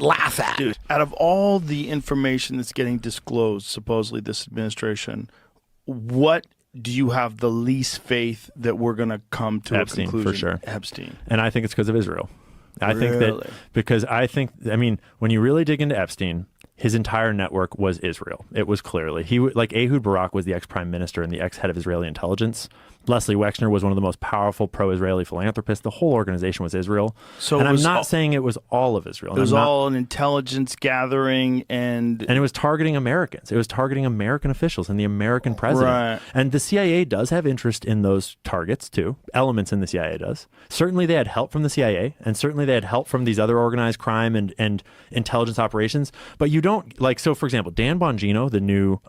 laugh at. Dude, out of all the information that's getting disclosed, supposedly this administration, what do you have the least faith that we're going to come to Epstein, a conclusion? for sure. Epstein. And I think it's because of Israel. I Really? think that because when you really dig into Epstein, his entire network was Israel. It was clearly like Ehud Barak was the ex-prime minister and the ex-head of Israeli intelligence. Leslie Wexner was one of the most powerful pro-Israeli philanthropists. The whole organization was Israel. And I'm not saying it was all of Israel. It was all an intelligence gathering and it was targeting Americans. It was targeting American officials and the American president. Right. And the CIA does have interest in those targets too. Elements in the CIA does. Certainly they had help from the CIA, and certainly they had help from these other organized crime and intelligence operations. But you don't, so for example, Dan Bongino, the new,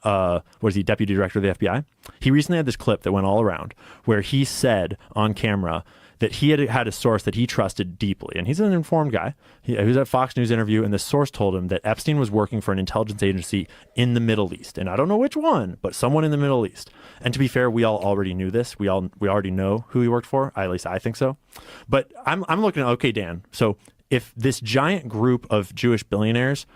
deputy director of the FBI, he recently had this clip that went all around where he said on camera that he had a source that he trusted deeply. And he's an informed guy. He was at a Fox News interview, and the source told him that Epstein was working for an intelligence agency in the Middle East. And I don't know which one, but someone in the Middle East. And to be fair, we all already knew this. We already know who he worked for. At least I think so. But I'm looking at, okay, Dan, so if this giant group of Jewish billionaires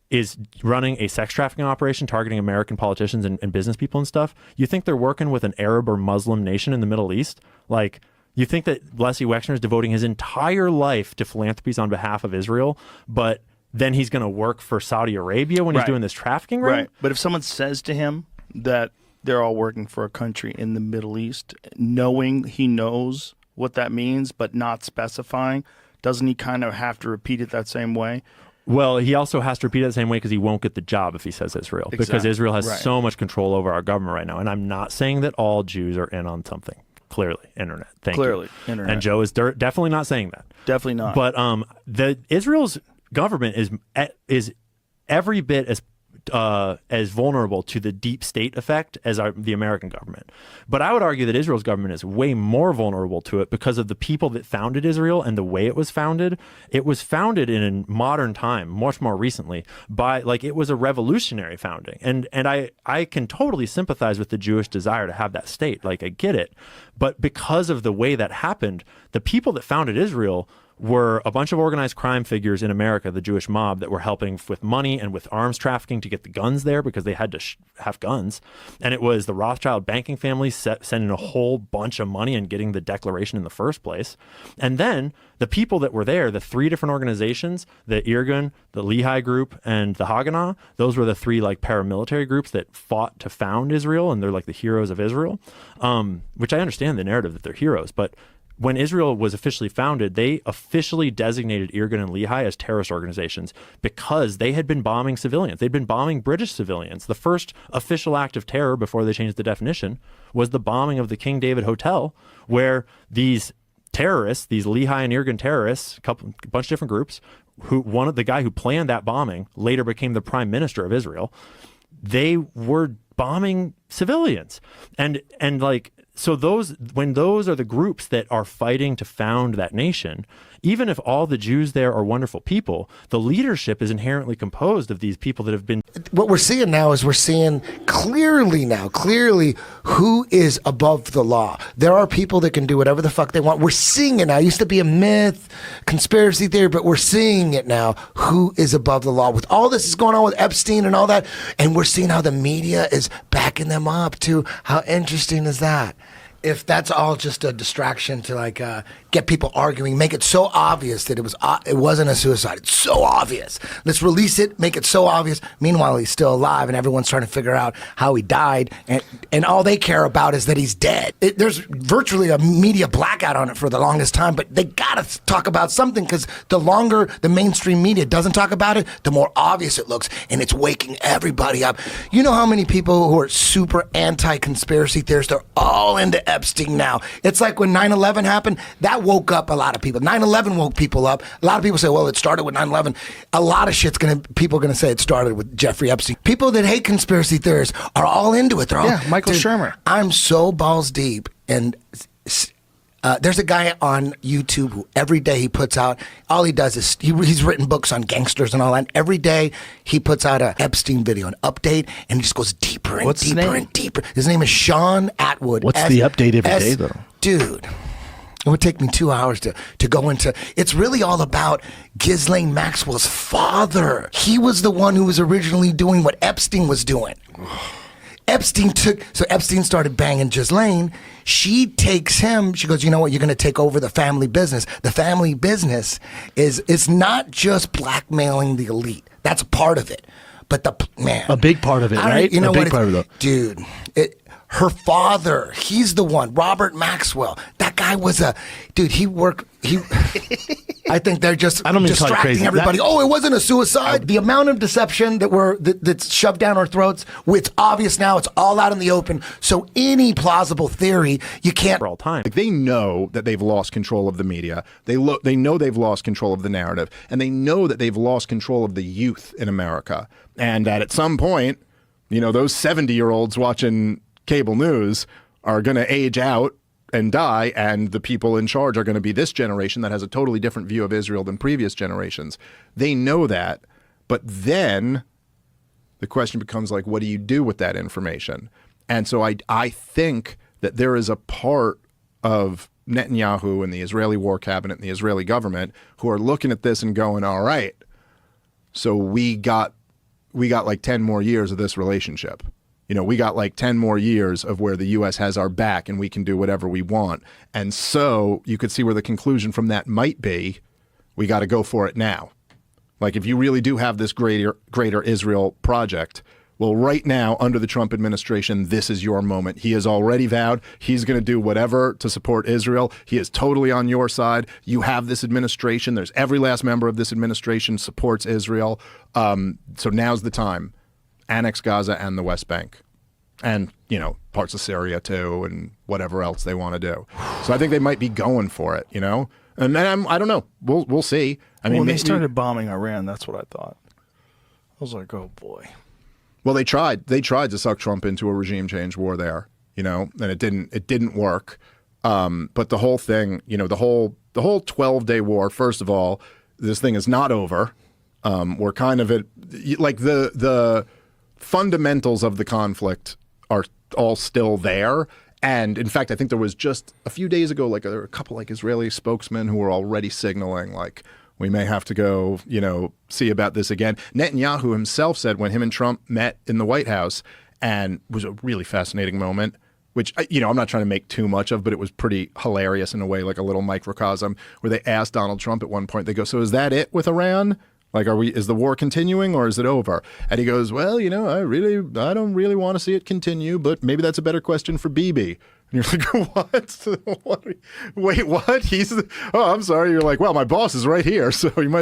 is running a sex trafficking operation targeting American politicians and business people and stuff, you think they're working with an Arab or Muslim nation in the Middle East? Like, you think that Leslie Wexner is devoting his entire life to philanthropies on behalf of Israel, but then he's going to work for Saudi Arabia when he's doing this trafficking ring? Right. But if someone says to him that they're all working for a country in the Middle East, knowing he knows what that means, but not specifying, doesn't he kind of have to repeat it that same way? Well, he also has to repeat it the same way because he won't get the job if he says Israel. Exactly. Because Israel has so much control over our government right now. And I'm not saying that all Jews are in on something. Clearly, internet. Thank you. Internet. And Joe is definitely not saying that. Definitely not. But the Israel's government is every bit as vulnerable to the deep state effect as the American government. But I would argue that Israel's government is way more vulnerable to it because of the people that founded Israel and the way it was founded. It was founded in a modern time, much more recently, it was a revolutionary founding. And I can totally sympathize with the Jewish desire to have that state. Like, I get it. But because of the way that happened, the people that founded Israel were a bunch of organized crime figures in America, the Jewish mob, that were helping with money and with arms trafficking to get the guns there because they had to have guns. And it was the Rothschild banking family sending a whole bunch of money and getting the declaration in the first place. And then the people that were there, the three different organizations, the Irgun, the Lehi group, and the Haganah, those were the three paramilitary groups that fought to found Israel, and they're like the heroes of Israel, which I understand the narrative that they're heroes, but when Israel was officially founded, they officially designated Irgun and Lehi as terrorist organizations because they had been bombing civilians. They'd been bombing British civilians. The first official act of terror before they changed the definition was the bombing of the King David Hotel, where these terrorists, these Lehi and Irgun terrorists, a bunch of different groups, the guy who planned that bombing later became the prime minister of Israel. They were bombing civilians. So when those are the groups that are fighting to found that nation, even if all the Jews there are wonderful people, the leadership is inherently composed of these people that have been... What we're seeing now is we're seeing clearly who is above the law. There are people that can do whatever the fuck they want. We're seeing it now. It used to be a myth, conspiracy theory, but we're seeing it now. Who is above the law? With all this is going on with Epstein and all that, and we're seeing how the media is backing them up too. How interesting is that? If that's all just a distraction to get people arguing, make it so obvious that it wasn't a suicide. It's so obvious. Let's release it, make it so obvious. Meanwhile, he's still alive, and everyone's trying to figure out how he died, and all they care about is that he's dead. There's virtually a media blackout on it for the longest time, but they gotta talk about something because the longer the mainstream media doesn't talk about it, the more obvious it looks, and it's waking everybody up. You know how many people who are super anti-conspiracy theorists, they're all into Epstein now. It's like when 9/11 happened, that woke up a lot of people. 9/11 woke people up. A lot of people say, well, it started with 9/11. A lot of people are going to say it started with Jeffrey Epstein. People that hate conspiracy theorists are all into it. They're all, Michael Shermer. I'm so balls deep, and there's a guy on YouTube who every day he puts out, all he does is, he's written books on gangsters and all that, and every day he puts out a Epstein video, an update, and he just goes deeper and deeper and deeper. His name is Sean Atwood. What's the update every day, though? Dude, It would take me 2 hours to go into. It's really all about Ghislaine Maxwell's father. He was the one who was originally doing what Epstein was doing. Epstein started banging Ghislaine. She takes him. She goes, you know what? You're going to take over the family business. The family business is not just blackmailing the elite. That's a part of it. But a big part of it, right? You know a big part of it, dude. Her father, he's the one. Robert Maxwell. That guy was dude. I think they're just I don't mean distracting crazy. everybody. It wasn't a suicide. The amount of deception that's shoved down our throats. It's obvious now. It's all out in the open. So any plausible theory, you can't. For all time. Like, they know that they've lost control of the media. They know they've lost control of the narrative, and they know that they've lost control of the youth in America. And that at some point, those 70-year-olds watching cable news are going to age out and die, and the people in charge are going to be this generation that has a totally different view of Israel than previous generations. They know that, but then the question becomes like, what do you do with that information? And so I think that there is a part of Netanyahu and the Israeli war cabinet and the Israeli government who are looking at this and going, all right, so we got like 10 more years of this relationship. We got like 10 more years of where the U.S. has our back and we can do whatever we want. And so you could see where the conclusion from that might be, we got to go for it now. Like, if you really do have this greater Israel project, well, right now, under the Trump administration, this is your moment. He has already vowed he's going to do whatever to support Israel. He is totally on your side. You have this administration. There's every last member of this administration supports Israel. So now's the time. Annex Gaza and the West Bank, and parts of Syria too, and whatever else they want to do. So I think they might be going for it, and then I don't know. We'll see. When they started bombing Iran, that's what I thought. I was like, oh boy. Well, they tried to suck Trump into a regime change war there, and it didn't work. But the whole thing, the whole 12-day war. First of all, this thing is not over. We're kind of at like the fundamentals of the conflict are all still there. And in fact, I think there was just a few days ago, like there were a couple like Israeli spokesmen who were already signaling like, we may have to go, see about this again. Netanyahu himself said when him and Trump met in the White House, and it was a really fascinating moment, which, I'm not trying to make too much of, but it was pretty hilarious in a way, like a little microcosm, where they asked Donald Trump at one point, they go, so is that it with Iran? Like, is the war continuing or is it over? And he goes, well, I don't really want to see it continue, but maybe that's a better question for Bibi. And you're like, what? Wait, what? I'm sorry. You're like, well, my boss is right here, so you might